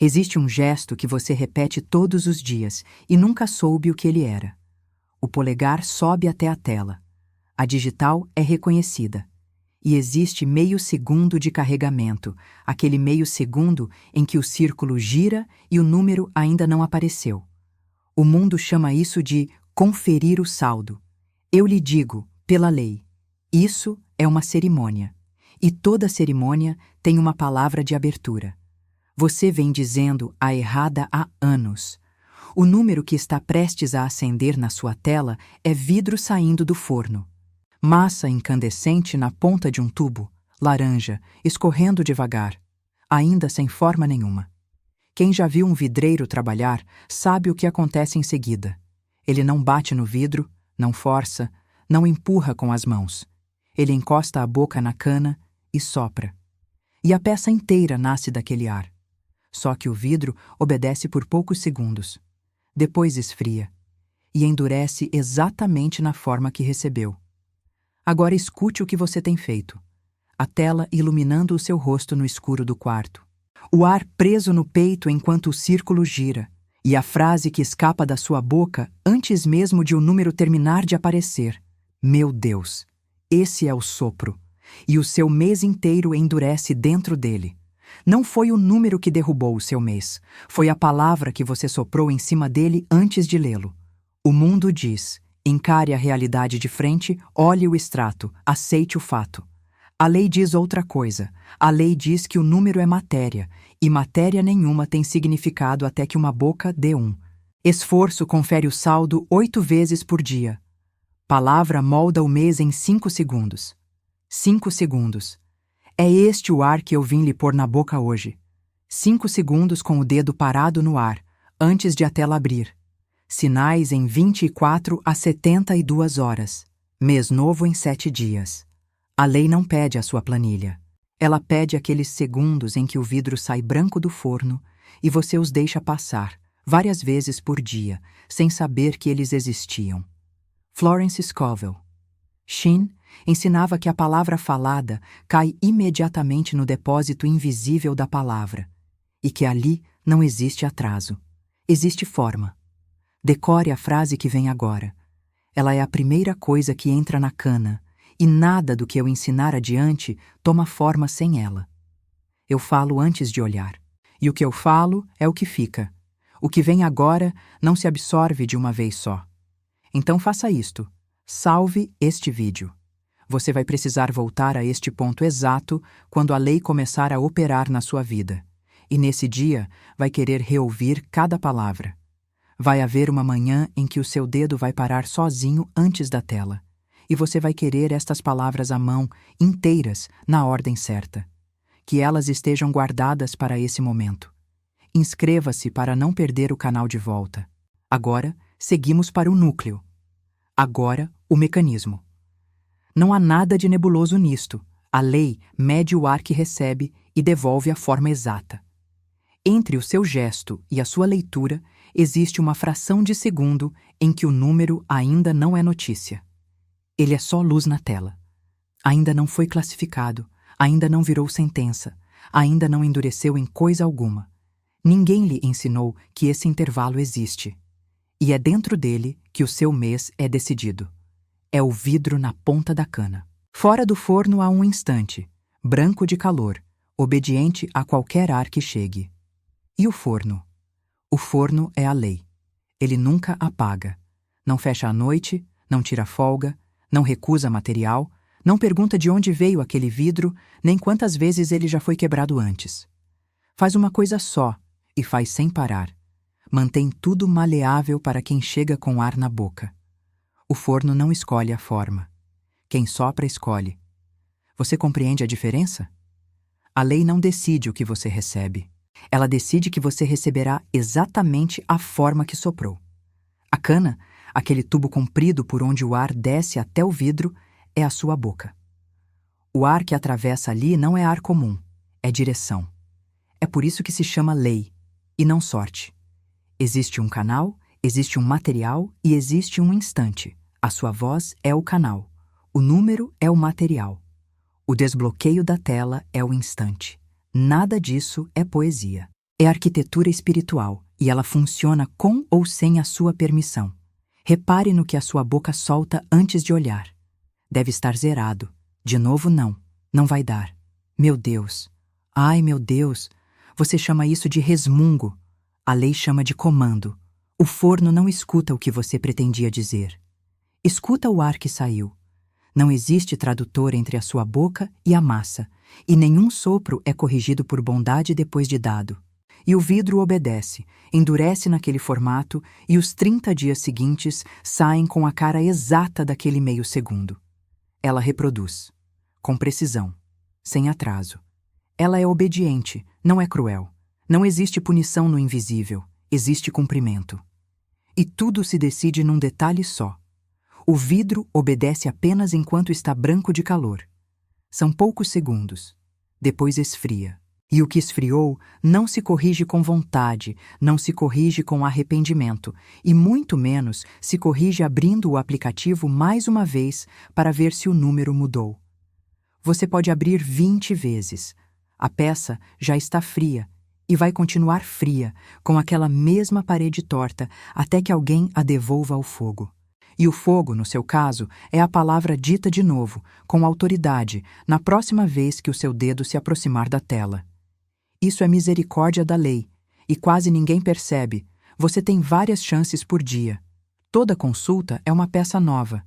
Existe um gesto que você repete todos os dias e nunca soube o que ele era. O polegar sobe até a tela. A digital é reconhecida. E existe meio segundo de carregamento, aquele meio segundo em que o círculo gira e o número ainda não apareceu. O mundo chama isso de conferir o saldo. Eu lhe digo, pela lei, isso é uma cerimônia. E toda cerimônia tem uma palavra de abertura. Você vem dizendo a errada há anos. O número que está prestes a acender na sua tela é vidro saindo do forno. Massa incandescente na ponta de um tubo, laranja, escorrendo devagar, ainda sem forma nenhuma. Quem já viu um vidreiro trabalhar sabe o que acontece em seguida. Ele não bate no vidro, não força, não empurra com as mãos. Ele encosta a boca na cana e sopra. E a peça inteira nasce daquele ar. Só que o vidro obedece por poucos segundos. Depois esfria e endurece exatamente na forma que recebeu. Agora escute o que você tem feito. A tela iluminando o seu rosto no escuro do quarto. O ar preso no peito enquanto o círculo gira. E a frase que escapa da sua boca antes mesmo de o número terminar de aparecer. Meu Deus, esse é o sopro. E o seu mês inteiro endurece dentro dele. Não foi o número que derrubou o seu mês. Foi a palavra que você soprou em cima dele antes de lê-lo. O mundo diz: encare a realidade de frente, olhe o extrato, aceite o fato. A lei diz outra coisa. A lei diz que o número é matéria, e matéria nenhuma tem significado até que uma boca dê um. Esforço confere o saldo 8 vezes por dia. Palavra molda o mês em 5 segundos. 5 segundos. É este o ar que eu vim lhe pôr na boca hoje. 5 segundos com o dedo parado no ar, antes de a tela abrir. Sinais em 24 a 72 horas. Mês novo em 7 dias. A lei não pede a sua planilha. Ela pede aqueles segundos em que o vidro sai branco do forno e você os deixa passar, várias vezes por dia, sem saber que eles existiam. Florence Scovel. Shin ensinava que a palavra falada cai imediatamente no depósito invisível da palavra e que ali não existe atraso, existe forma. Decore a frase que vem agora. Ela é a primeira coisa que entra na cana e nada do que eu ensinar adiante toma forma sem ela. Eu falo antes de olhar, e o que eu falo é o que fica. O que vem agora não se absorve de uma vez só. Então faça isto. Salve este vídeo. Você vai precisar voltar a este ponto exato quando a lei começar a operar na sua vida. E nesse dia vai querer reouvir cada palavra. Vai haver uma manhã em que o seu dedo vai parar sozinho antes da tela. E você vai querer estas palavras à mão, inteiras, na ordem certa. Que elas estejam guardadas para esse momento. Inscreva-se para não perder o canal de volta. Agora, seguimos para o núcleo. Agora, o mecanismo. Não há nada de nebuloso nisto. A lei mede o ar que recebe e devolve a forma exata. Entre o seu gesto e a sua leitura, existe uma fração de segundo em que o número ainda não é notícia. Ele é só luz na tela. Ainda não foi classificado, ainda não virou sentença, ainda não endureceu em coisa alguma. Ninguém lhe ensinou que esse intervalo existe. E é dentro dele que o seu mês é decidido. É o vidro na ponta da cana. Fora do forno há um instante, branco de calor, obediente a qualquer ar que chegue. E o forno? O forno é a lei. Ele nunca apaga. Não fecha à noite, não tira folga, não recusa material, não pergunta de onde veio aquele vidro, nem quantas vezes ele já foi quebrado antes. Faz uma coisa só e faz sem parar. Mantém tudo maleável para quem chega com ar na boca. O forno não escolhe a forma. Quem sopra escolhe. Você compreende a diferença? A lei não decide o que você recebe. Ela decide que você receberá exatamente a forma que soprou. A cana, aquele tubo comprido por onde o ar desce até o vidro, é a sua boca. O ar que atravessa ali não é ar comum, é direção. É por isso que se chama lei, e não sorte. Existe um canal, existe um material e existe um instante. A sua voz é o canal. O número é o material. O desbloqueio da tela é o instante. Nada disso é poesia. É arquitetura espiritual e ela funciona com ou sem a sua permissão. Repare no que a sua boca solta antes de olhar. Deve estar zerado. De novo, não. Não vai dar. Meu Deus. Ai, meu Deus. Você chama isso de resmungo. A lei chama de comando. O forno não escuta o que você pretendia dizer. Escuta o ar que saiu. Não existe tradutor entre a sua boca e a massa, e nenhum sopro é corrigido por bondade depois de dado. E o vidro obedece, endurece naquele formato, e os 30 dias seguintes saem com a cara exata daquele meio segundo. Ela reproduz, com precisão, sem atraso. Ela é obediente, não é cruel. Não existe punição no invisível, existe cumprimento. E tudo se decide num detalhe só. O vidro obedece apenas enquanto está branco de calor. São poucos segundos. Depois esfria. E o que esfriou não se corrige com vontade, não se corrige com arrependimento, e muito menos se corrige abrindo o aplicativo mais uma vez para ver se o número mudou. Você pode abrir 20 vezes. A peça já está fria e vai continuar fria, com aquela mesma parede torta, até que alguém a devolva ao fogo. E o fogo, no seu caso, é a palavra dita de novo, com autoridade, na próxima vez que o seu dedo se aproximar da tela. Isso é misericórdia da lei, e quase ninguém percebe. Você tem várias chances por dia. Toda consulta é uma peça nova.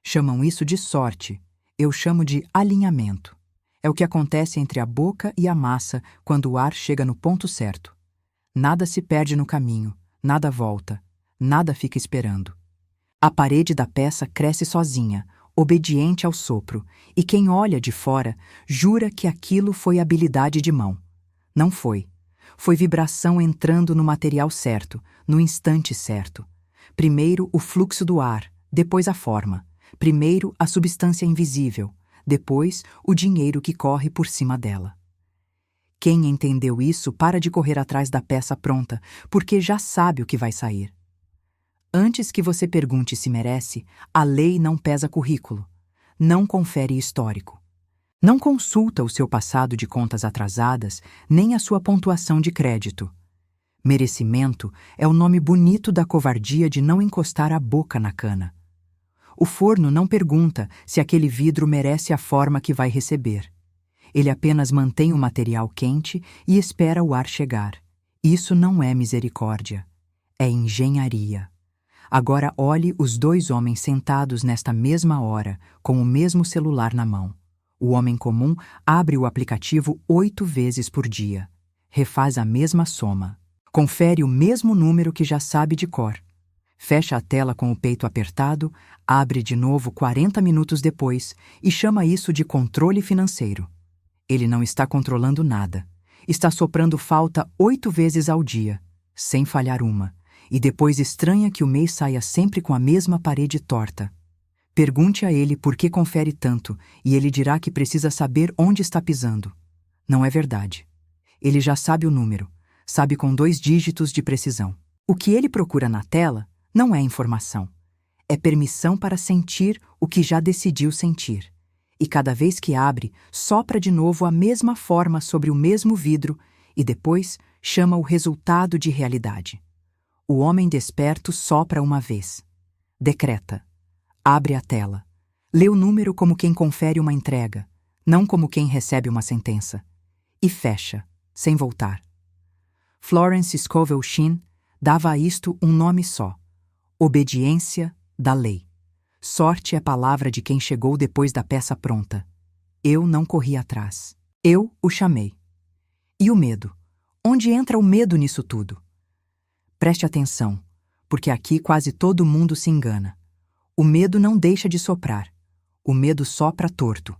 Chamam isso de sorte. Eu chamo de alinhamento. É o que acontece entre a boca e a massa quando o ar chega no ponto certo. Nada se perde no caminho, nada volta, nada fica esperando. A parede da peça cresce sozinha, obediente ao sopro, e quem olha de fora jura que aquilo foi habilidade de mão. Não foi. Foi vibração entrando no material certo, no instante certo. Primeiro o fluxo do ar, depois a forma. Primeiro a substância invisível, depois o dinheiro que corre por cima dela. Quem entendeu isso para de correr atrás da peça pronta, porque já sabe o que vai sair. Antes que você pergunte se merece, a lei não pesa currículo, não confere histórico. Não consulta o seu passado de contas atrasadas, nem a sua pontuação de crédito. Merecimento é o nome bonito da covardia de não encostar a boca na cana. O forno não pergunta se aquele vidro merece a forma que vai receber. Ele apenas mantém o material quente e espera o ar chegar. Isso não é misericórdia, é engenharia. Agora olhe os dois homens sentados nesta mesma hora, com o mesmo celular na mão. O homem comum abre o aplicativo 8 vezes por dia. Refaz a mesma soma. Confere o mesmo número que já sabe de cor. Fecha a tela com o peito apertado, abre de novo 40 minutos depois e chama isso de controle financeiro. Ele não está controlando nada. Está soprando falta 8 vezes ao dia, sem falhar uma. E depois estranha que o mês saia sempre com a mesma parede torta. Pergunte a ele por que confere tanto, e ele dirá que precisa saber onde está pisando. Não é verdade. Ele já sabe o número, sabe com 2 dígitos de precisão. O que ele procura na tela não é informação. É permissão para sentir o que já decidiu sentir. E cada vez que abre, sopra de novo a mesma forma sobre o mesmo vidro e depois chama o resultado de realidade. O homem desperto sopra uma vez. Decreta. Abre a tela. Lê o número como quem confere uma entrega, não como quem recebe uma sentença. E fecha, sem voltar. Florence Scovel Shinn dava a isto um nome só: obediência da lei. Sorte é palavra de quem chegou depois da peça pronta. Eu não corri atrás. Eu o chamei. E o medo? Onde entra o medo nisso tudo? Preste atenção, porque aqui quase todo mundo se engana. O medo não deixa de soprar. O medo sopra torto.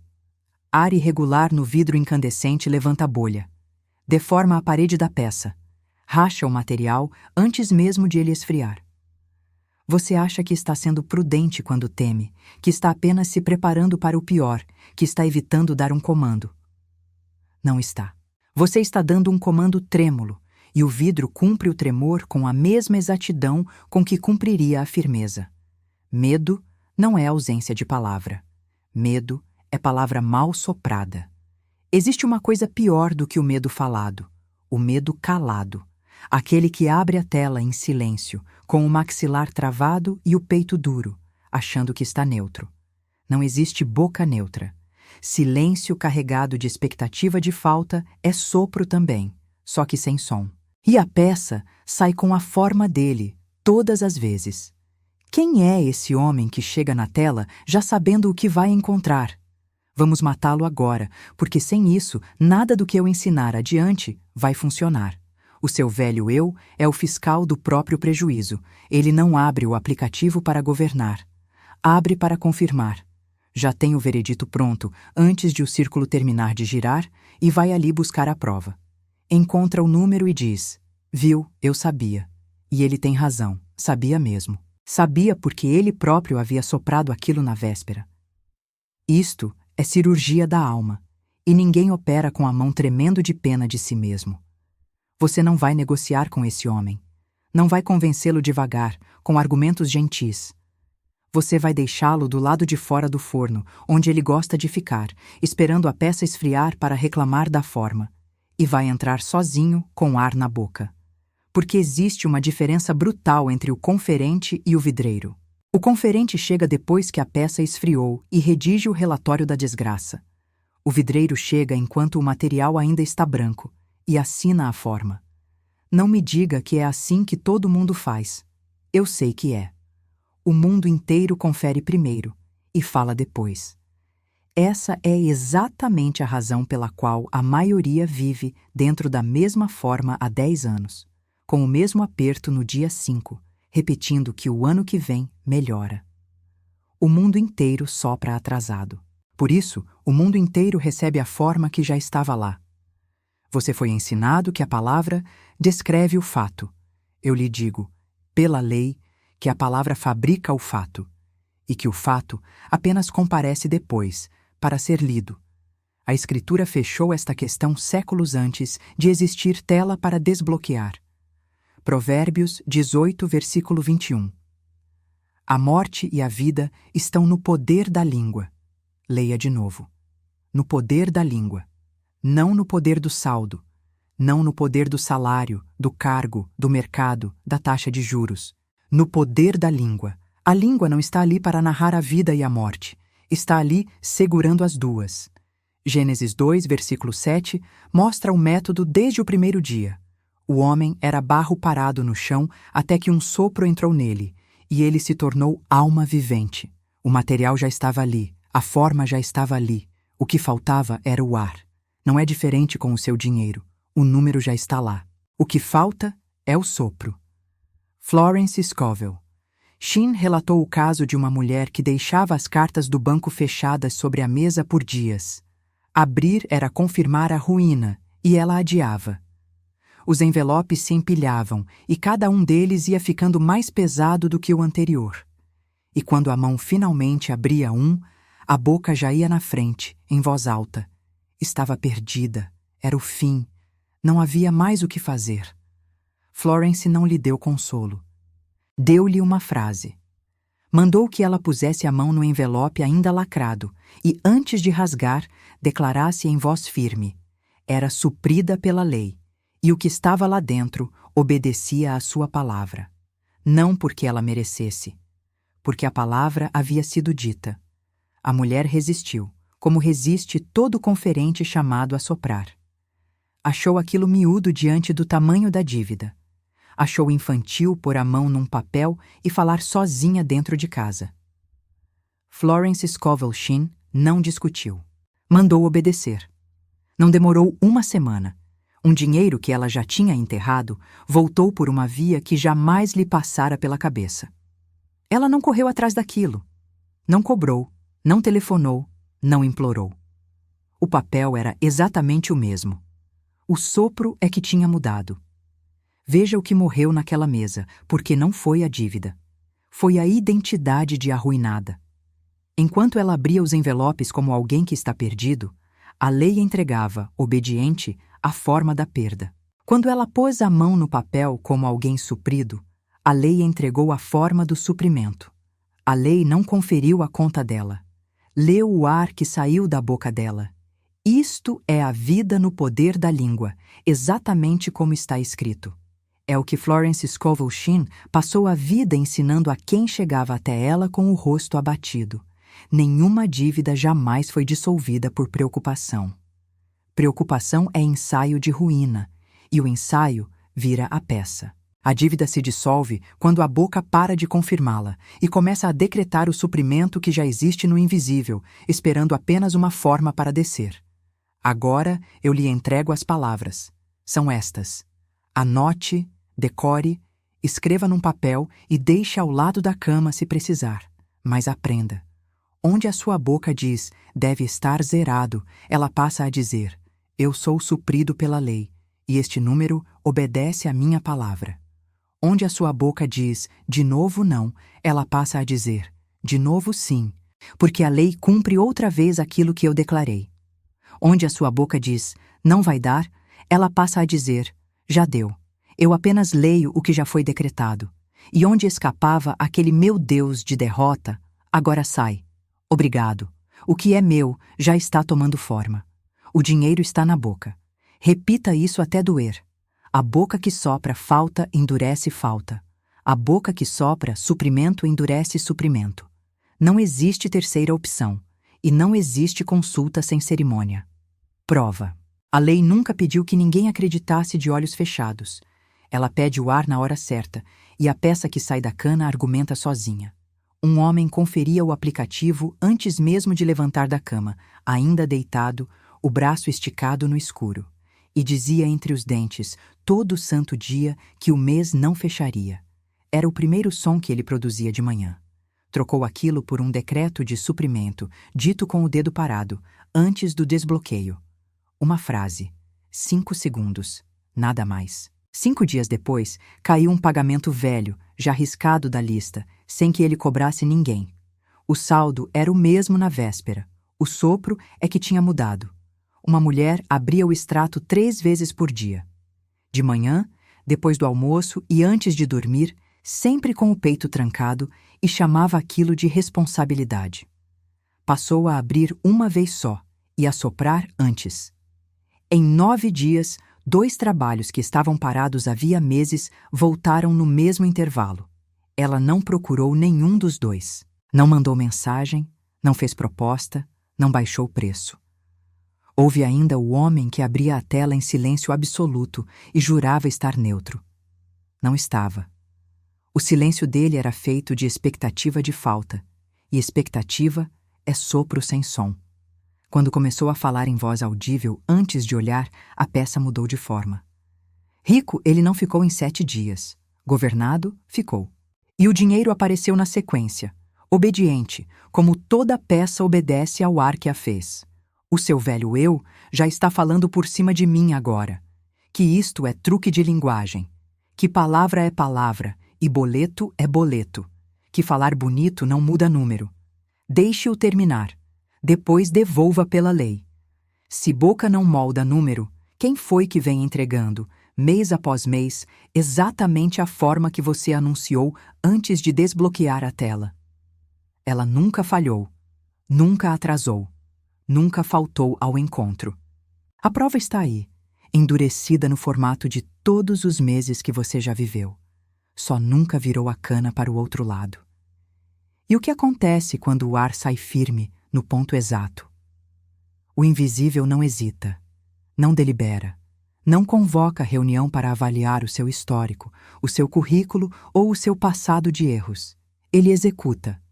Ar irregular no vidro incandescente levanta bolha. Deforma a parede da peça. Racha o material antes mesmo de ele esfriar. Você acha que está sendo prudente quando teme, que está apenas se preparando para o pior, que está evitando dar um comando. Não está. Você está dando um comando trêmulo, e o vidro cumpre o tremor com a mesma exatidão com que cumpriria a firmeza. Medo não é ausência de palavra. Medo é palavra mal soprada. Existe uma coisa pior do que o medo falado: o medo calado, aquele que abre a tela em silêncio, com o maxilar travado e o peito duro, achando que está neutro. Não existe boca neutra. Silêncio carregado de expectativa de falta é sopro também, só que sem som. E a peça sai com a forma dele, todas as vezes. Quem é esse homem que chega na tela já sabendo o que vai encontrar? Vamos matá-lo agora, porque sem isso, nada do que eu ensinar adiante vai funcionar. O seu velho eu é o fiscal do próprio prejuízo. Ele não abre o aplicativo para governar. Abre para confirmar. Já tem o veredito pronto antes de o círculo terminar de girar e vai ali buscar a prova. Encontra o número e diz: viu, eu sabia. E ele tem razão, sabia mesmo. Sabia porque ele próprio havia soprado aquilo na véspera. Isto é cirurgia da alma, e ninguém opera com a mão tremendo de pena de si mesmo. Você não vai negociar com esse homem. Não vai convencê-lo devagar, com argumentos gentis. Você vai deixá-lo do lado de fora do forno, onde ele gosta de ficar, esperando a peça esfriar para reclamar da forma. E vai entrar sozinho, com ar na boca. Porque existe uma diferença brutal entre o conferente e o vidreiro. O conferente chega depois que a peça esfriou e redige o relatório da desgraça. O vidreiro chega enquanto o material ainda está branco e assina a forma. Não me diga que é assim que todo mundo faz. Eu sei que é. O mundo inteiro confere primeiro e fala depois. Essa é exatamente a razão pela qual a maioria vive dentro da mesma forma há 10 anos, com o mesmo aperto no dia 5, repetindo que o ano que vem melhora. O mundo inteiro sopra atrasado. Por isso, o mundo inteiro recebe a forma que já estava lá. Você foi ensinado que a palavra descreve o fato. Eu lhe digo, pela lei, que a palavra fabrica o fato, e que o fato apenas comparece depois, para ser lido. A Escritura fechou esta questão séculos antes de existir tela para desbloquear. Provérbios 18, versículo 21. A morte e a vida estão no poder da língua. Leia de novo. No poder da língua. Não no poder do saldo. Não no poder do salário, do cargo, do mercado, da taxa de juros. No poder da língua. A língua não está ali para narrar a vida e a morte. Está ali segurando as duas. Gênesis 2, versículo 7, mostra o método desde o primeiro dia. O homem era barro parado no chão até que um sopro entrou nele, e ele se tornou alma vivente. O material já estava ali, a forma já estava ali. O que faltava era o ar. Não é diferente com o seu dinheiro. O número já está lá. O que falta é o sopro. Florence Scovel. Sheen relatou o caso de uma mulher que deixava as cartas do banco fechadas sobre a mesa por dias. Abrir era confirmar a ruína, e ela adiava. Os envelopes se empilhavam, e cada um deles ia ficando mais pesado do que o anterior. E quando a mão finalmente abria um, a boca já ia na frente, em voz alta. Estava perdida. Era o fim. Não havia mais o que fazer. Florence não lhe deu consolo. Deu-lhe uma frase. Mandou que ela pusesse a mão no envelope ainda lacrado e, antes de rasgar, declarasse em voz firme. Era suprida pela lei, e o que estava lá dentro obedecia à sua palavra. Não porque ela merecesse, porque a palavra havia sido dita. A mulher resistiu, como resiste todo conferente chamado a soprar. Achou aquilo miúdo diante do tamanho da dívida. Achou infantil pôr a mão num papel e falar sozinha dentro de casa. Florence Scovel Sheen não discutiu. Mandou obedecer. Não demorou uma semana. Um dinheiro que ela já tinha enterrado voltou por uma via que jamais lhe passara pela cabeça. Ela não correu atrás daquilo. Não cobrou, não telefonou, não implorou. O papel era exatamente o mesmo. O sopro é que tinha mudado. Veja o que morreu naquela mesa, porque não foi a dívida. Foi a identidade de arruinada. Enquanto ela abria os envelopes como alguém que está perdido, a lei entregava, obediente, a forma da perda. Quando ela pôs a mão no papel como alguém suprido, a lei entregou a forma do suprimento. A lei não conferiu a conta dela. Leu o ar que saiu da boca dela. Isto é a vida no poder da língua, exatamente como está escrito. É o que Florence Scovel Shinn passou a vida ensinando a quem chegava até ela com o rosto abatido. Nenhuma dívida jamais foi dissolvida por preocupação. Preocupação é ensaio de ruína, e o ensaio vira a peça. A dívida se dissolve quando a boca para de confirmá-la e começa a decretar o suprimento que já existe no invisível, esperando apenas uma forma para descer. Agora eu lhe entrego as palavras. São estas. Anote, decore, escreva num papel e deixe ao lado da cama se precisar. Mas aprenda. Onde a sua boca diz, deve estar zerado, ela passa a dizer, eu sou suprido pela lei, e este número obedece à minha palavra. Onde a sua boca diz, de novo não, ela passa a dizer, de novo sim, porque a lei cumpre outra vez aquilo que eu declarei. Onde a sua boca diz, não vai dar, ela passa a dizer, já deu. Eu apenas leio o que já foi decretado. E onde escapava aquele meu Deus de derrota, agora sai. Obrigado. O que é meu já está tomando forma. O dinheiro está na boca. Repita isso até doer. A boca que sopra falta endurece falta. A boca que sopra suprimento endurece suprimento. Não existe terceira opção. E não existe consulta sem cerimônia. Prova. A lei nunca pediu que ninguém acreditasse de olhos fechados. Ela pede o ar na hora certa, e a peça que sai da cana argumenta sozinha. Um homem conferia o aplicativo antes mesmo de levantar da cama, ainda deitado, o braço esticado no escuro, e dizia entre os dentes, todo santo dia, que o mês não fecharia. Era o primeiro som que ele produzia de manhã. Trocou aquilo por um decreto de suprimento, dito com o dedo parado, antes do desbloqueio. Uma frase. 5 segundos. Nada mais. 5 dias depois, caiu um pagamento velho, já riscado da lista, sem que ele cobrasse ninguém. O saldo era o mesmo na véspera. O sopro é que tinha mudado. Uma mulher abria o extrato 3 vezes por dia. De manhã, depois do almoço e antes de dormir, sempre com o peito trancado, e chamava aquilo de responsabilidade. Passou a abrir uma vez só e a soprar antes. Em 9 dias, 2 trabalhos que estavam parados havia meses voltaram no mesmo intervalo. Ela não procurou nenhum dos 2. Não mandou mensagem, não fez proposta, não baixou o preço. Houve ainda o homem que abria a tela em silêncio absoluto e jurava estar neutro. Não estava. O silêncio dele era feito de expectativa de falta, e expectativa é sopro sem som. Quando começou a falar em voz audível antes de olhar, a peça mudou de forma. Rico, ele não ficou em 7 dias. Governado, ficou. E o dinheiro apareceu na sequência, obediente, como toda peça obedece ao ar que a fez. O seu velho eu já está falando por cima de mim agora. Que isto é truque de linguagem. Que palavra é palavra e boleto é boleto. Que falar bonito não muda número. Deixe-o terminar. Depois devolva pela lei. Se boca não molda número, quem foi que vem entregando, mês após mês, exatamente a forma que você anunciou antes de desbloquear a tela? Ela nunca falhou, nunca atrasou, nunca faltou ao encontro. A prova está aí, endurecida no formato de todos os meses que você já viveu. Só nunca virou a cana para o outro lado. E o que acontece quando o ar sai firme no ponto exato? O invisível não hesita, não delibera, não convoca reunião para avaliar o seu histórico, o seu currículo ou o seu passado de erros. Ele executa.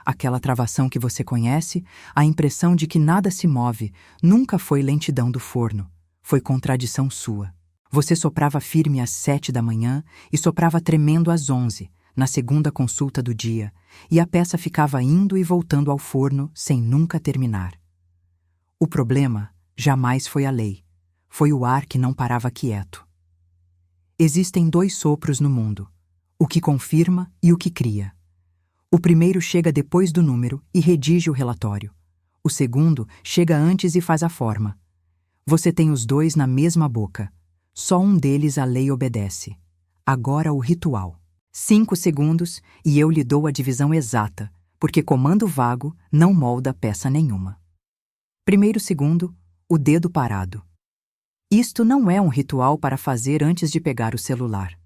Aquela travação que você conhece, a impressão de que nada se move, nunca foi lentidão do forno, foi contradição sua. Você soprava firme às 7 da manhã e soprava tremendo às 11, na segunda consulta do dia, e a peça ficava indo e voltando ao forno sem nunca terminar. O problema jamais foi a lei, foi o ar que não parava quieto. Existem 2 sopros no mundo, o que confirma e o que cria. O primeiro chega depois do número e redige o relatório. O segundo chega antes e faz a forma. Você tem os 2 na mesma boca. Só um deles a lei obedece. Agora o ritual. 5 segundos e eu lhe dou a divisão exata, porque comando vago não molda peça nenhuma. Primeiro segundo, o dedo parado. Isto não é um ritual para fazer antes de pegar o celular.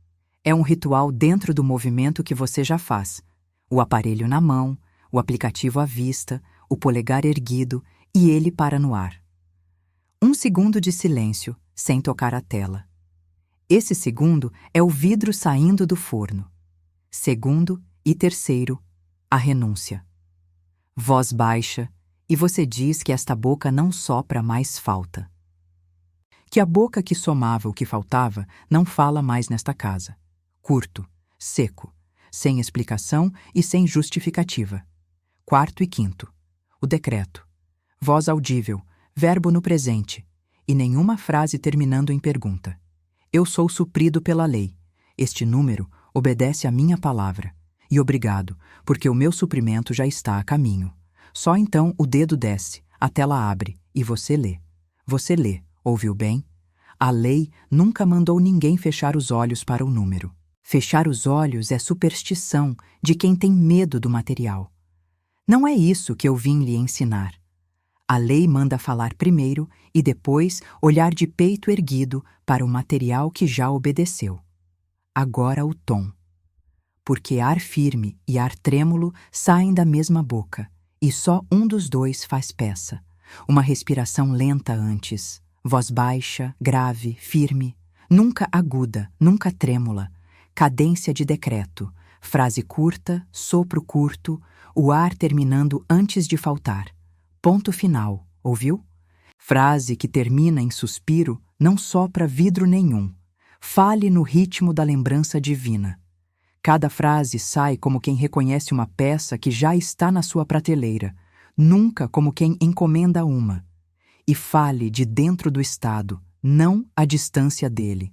É um ritual dentro do movimento que você já faz. O aparelho na mão, o aplicativo à vista, o polegar erguido e ele para no ar. 1 segundo de silêncio, sem tocar a tela. Esse segundo é o vidro saindo do forno. Segundo e terceiro, a renúncia. Voz baixa, e você diz que esta boca não sopra mais falta. Que a boca que somava o que faltava não fala mais nesta casa. Curto, seco, sem explicação e sem justificativa. Quarto e quinto. O decreto. Voz audível, verbo no presente, e nenhuma frase terminando em pergunta. Eu sou suprido pela lei. Este número obedece à minha palavra. E obrigado, porque o meu suprimento já está a caminho. Só então o dedo desce, a tela abre e você lê. Você lê, ouviu bem? A lei nunca mandou ninguém fechar os olhos para o número. Fechar os olhos é superstição de quem tem medo do material. Não é isso que eu vim lhe ensinar. A lei manda falar primeiro e depois olhar de peito erguido para o material que já obedeceu. Agora o tom. Porque ar firme e ar trêmulo saem da mesma boca, e só um dos dois faz peça. Uma respiração lenta antes, voz baixa, grave, firme, nunca aguda, nunca trêmula, cadência de decreto, frase curta, sopro curto, o ar terminando antes de faltar. Ponto final, ouviu? Frase que termina em suspiro não sopra vidro nenhum. Fale no ritmo da lembrança divina. Cada frase sai como quem reconhece uma peça que já está na sua prateleira, nunca como quem encomenda uma. E fale de dentro do estado, não à distância dele.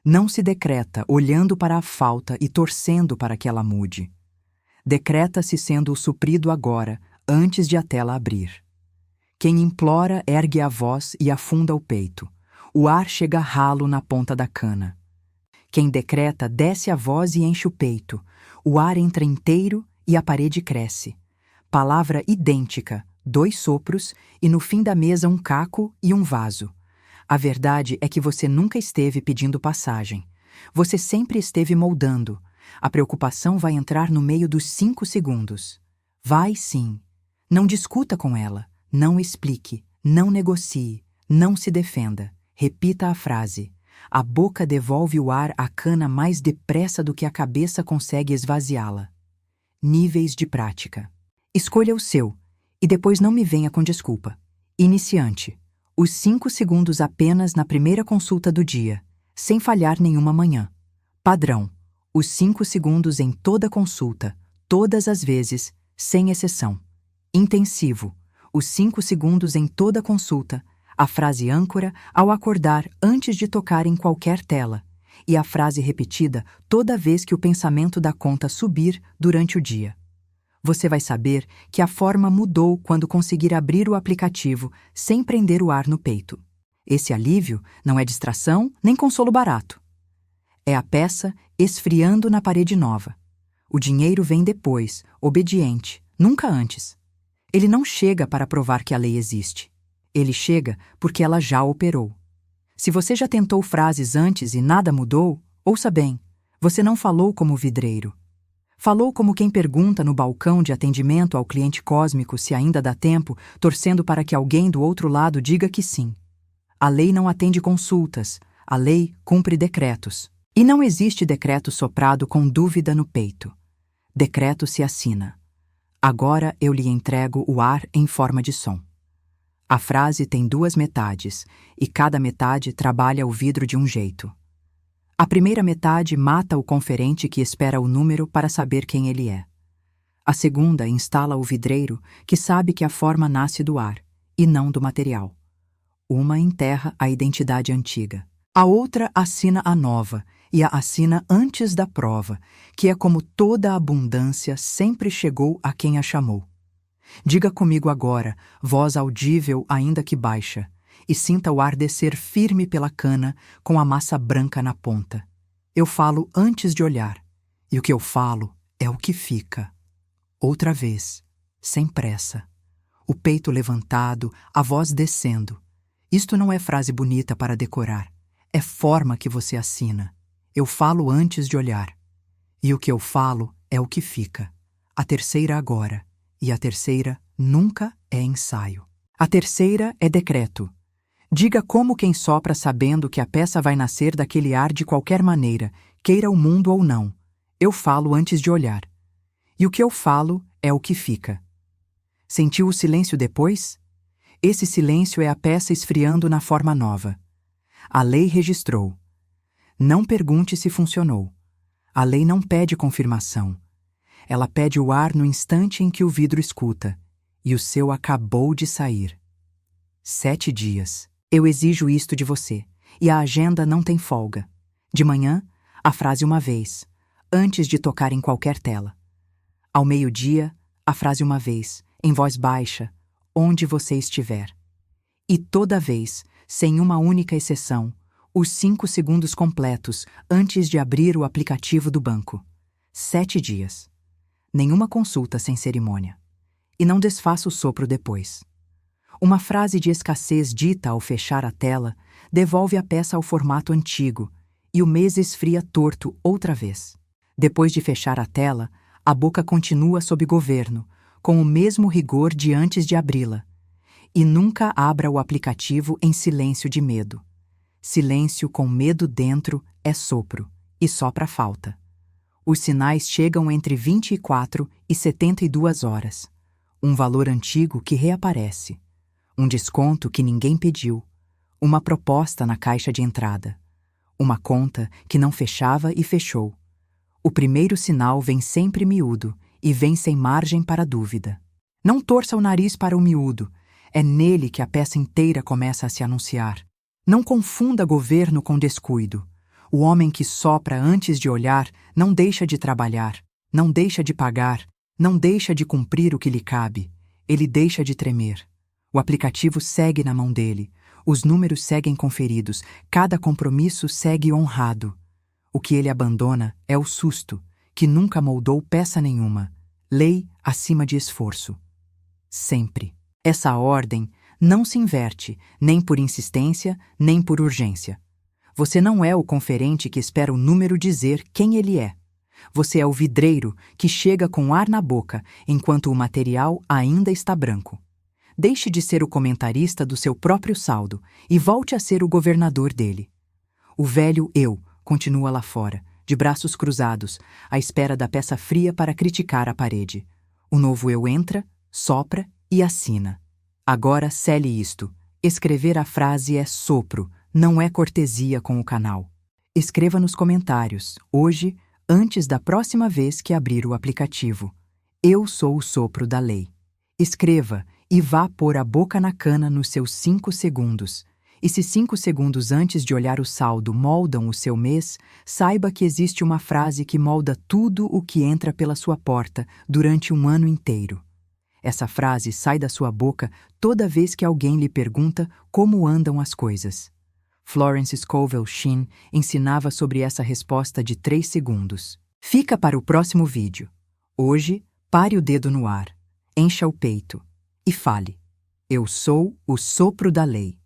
Não se decreta olhando para a falta e torcendo para que ela mude. Decreta-se sendo o suprido agora, antes de a tela abrir. Quem implora ergue a voz e afunda o peito. O ar chega ralo na ponta da cana. Quem decreta desce a voz e enche o peito. O ar entra inteiro e a parede cresce. Palavra idêntica, 2 sopros e no fim da mesa um caco e um vaso. A verdade é que você nunca esteve pedindo passagem. Você sempre esteve moldando. A preocupação vai entrar no meio dos 5 segundos. Vai sim. Não discuta com ela. Não explique. Não negocie. Não se defenda. Repita a frase. A boca devolve o ar à cana mais depressa do que a cabeça consegue esvaziá-la. Níveis de prática. Escolha o seu, e depois não me venha com desculpa. Iniciante. Os 5 segundos apenas na primeira consulta do dia, sem falhar nenhuma manhã. Padrão. Os 5 segundos em toda consulta, todas as vezes, sem exceção. Intensivo. Os 5 segundos em toda consulta, a frase âncora ao acordar antes de tocar em qualquer tela, e a frase repetida toda vez que o pensamento da conta subir durante o dia. Você vai saber que a forma mudou quando conseguir abrir o aplicativo sem prender o ar no peito. Esse alívio não é distração nem consolo barato. É a peça esfriando na parede nova. O dinheiro vem depois, obediente, nunca antes. Ele não chega para provar que a lei existe. Ele chega porque ela já operou. Se você já tentou frases antes e nada mudou, ouça bem, você não falou como vidreiro. Falou como quem pergunta no balcão de atendimento ao cliente cósmico se ainda dá tempo, torcendo para que alguém do outro lado diga que sim. A lei não atende consultas, a lei cumpre decretos. E não existe decreto soprado com dúvida no peito. Decreto se assina. Agora eu lhe entrego o ar em forma de som. A frase tem 2 metades, e cada metade trabalha o vidro de um jeito. A primeira metade mata o conferente que espera o número para saber quem ele é. A segunda instala o vidreiro que sabe que a forma nasce do ar, e não do material. Uma enterra a identidade antiga. A outra assina a nova, e a assina antes da prova, que é como toda a abundância sempre chegou a quem a chamou. Diga comigo agora, voz audível ainda que baixa, e sinta o ar descer firme pela cana com a massa branca na ponta. Eu falo antes de olhar, e o que eu falo é o que fica. Outra vez, sem pressa. O peito levantado, a voz descendo. Isto não é frase bonita para decorar. É forma que você assina. Eu falo antes de olhar. E o que eu falo é o que fica. A terceira agora. E a terceira nunca é ensaio. A terceira é decreto. Diga como quem sopra sabendo que a peça vai nascer daquele ar de qualquer maneira, queira o mundo ou não. Eu falo antes de olhar. E o que eu falo é o que fica. Sentiu o silêncio depois? Esse silêncio é a peça esfriando na forma nova. A lei registrou. Não pergunte se funcionou. A lei não pede confirmação. Ela pede o ar no instante em que o vidro escuta. E o seu acabou de sair. 7 dias. Eu exijo isto de você. E a agenda não tem folga. De manhã, a frase uma vez, antes de tocar em qualquer tela. Ao meio-dia, a frase uma vez, em voz baixa, onde você estiver. E toda vez, sem uma única exceção, os 5 segundos completos antes de abrir o aplicativo do banco. 7 dias. Nenhuma consulta sem cerimônia. E não desfaça o sopro depois. Uma frase de escassez dita ao fechar a tela devolve a peça ao formato antigo e o mês esfria torto outra vez. Depois de fechar a tela, a boca continua sob governo, com o mesmo rigor de antes de abri-la. E nunca abra o aplicativo em silêncio de medo. Silêncio com medo dentro é sopro, e sopra falta. Os sinais chegam entre 24 e 72 horas. Um valor antigo que reaparece. Um desconto que ninguém pediu. Uma proposta na caixa de entrada. Uma conta que não fechava e fechou. O primeiro sinal vem sempre miúdo e vem sem margem para dúvida. Não torça o nariz para o miúdo. É nele que a peça inteira começa a se anunciar. Não confunda governo com descuido. O homem que sopra antes de olhar não deixa de trabalhar, não deixa de pagar, não deixa de cumprir o que lhe cabe. Ele deixa de tremer. O aplicativo segue na mão dele. Os números seguem conferidos. Cada compromisso segue honrado. O que ele abandona é o susto, que nunca moldou peça nenhuma. Lei acima de esforço. Sempre. Essa ordem não se inverte, nem por insistência, nem por urgência. Você não é o conferente que espera o número dizer quem ele é. Você é o vidreiro que chega com ar na boca enquanto o material ainda está branco. Deixe de ser o comentarista do seu próprio saldo e volte a ser o governador dele. O velho eu continua lá fora, de braços cruzados, à espera da peça fria para criticar a parede. O novo eu entra, sopra e assina. Agora cele isto. Escrever a frase é sopro, não é cortesia com o canal. Escreva nos comentários, hoje, antes da próxima vez que abrir o aplicativo. Eu sou o sopro da lei. Escreva e vá pôr a boca na cana nos seus 5 segundos. E se 5 segundos antes de olhar o saldo moldam o seu mês, saiba que existe uma frase que molda tudo o que entra pela sua porta durante um ano inteiro. Essa frase sai da sua boca toda vez que alguém lhe pergunta como andam as coisas. Florence Scovel Shinn ensinava sobre essa resposta de 3 segundos. Fica para o próximo vídeo. Hoje, pare o dedo no ar, encha o peito e fale. Eu sou o sopro da lei.